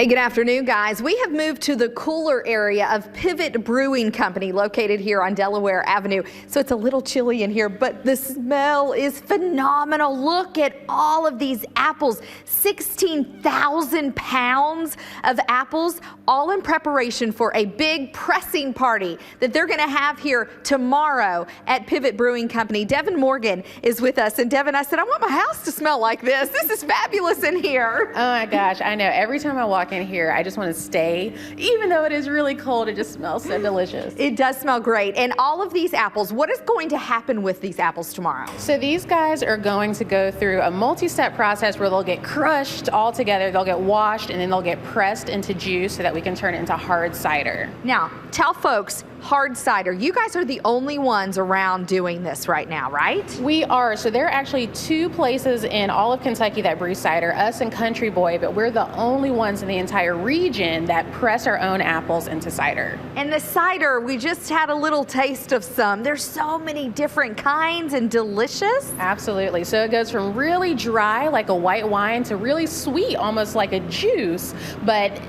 Hey, good afternoon, guys. We have moved to the cooler area of Pivot Brewing Company located here on Delaware Avenue. So it's a little chilly in here, but the smell is phenomenal. Look at all of these apples, 16,000 pounds of apples, all in preparation for a big pressing party that they're going to have here tomorrow at Pivot Brewing Company. Devin Morgan is with us. And Devin, I said, I want my house to smell like this. This is fabulous in here. Oh my gosh, I know. Every time I walk in here, I just want to stay. Even though it is really cold, it just smells so delicious. It does smell great. And all of these apples, what is going to happen with these apples tomorrow? So these guys are going to go through a multi-step process where they'll get crushed all together, they'll get washed, and then they'll get pressed into juice so that we can turn it into hard cider. Now, tell folks, hard cider, you guys are the only ones around doing this right now, right? We are. So there are actually two places in all of Kentucky that brew cider, us and Country Boy, but we're the only ones in the entire region that press our own apples into cider. And the cider, we just had a little taste of some. There's so many different kinds and delicious. Absolutely. So it goes from really dry like a white wine to really sweet, almost like a juice, but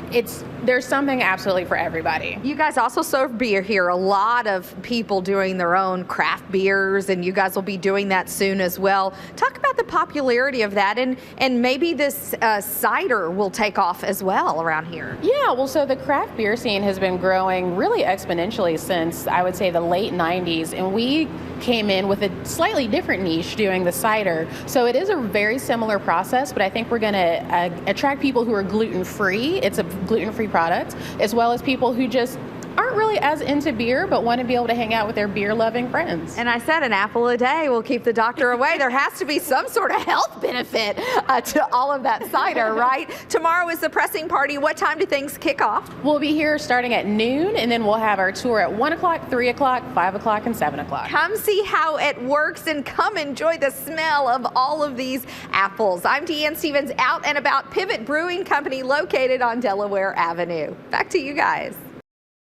there's something absolutely for everybody. You guys also serve beer here. A lot of people doing their own craft beers, and you guys will be doing that soon as well. Talk about the popularity of that, and maybe this cider will take off as well around here. Yeah, well, so the craft beer scene has been growing really exponentially since, I would say, the late 90s, and we came in with a slightly different niche doing the cider. So it is a very similar process, but I think we're going to attract people who are gluten-free. It's a gluten-free product, as well as people who just aren't really as into beer but want to be able to hang out with their beer-loving friends. And I said an apple a day will keep the doctor away. There has to be some sort of health benefit to all of that cider, right? Tomorrow is the pressing party. What time do things kick off? We'll be here starting at noon, and then we'll have our tour at 1 o'clock, 3 o'clock, 5 o'clock, and 7 o'clock. Come see how it works and come enjoy the smell of all of these apples. I'm Deanne Stevens, out and about Pivot Brewing Company located on Delaware Avenue. Back to you guys.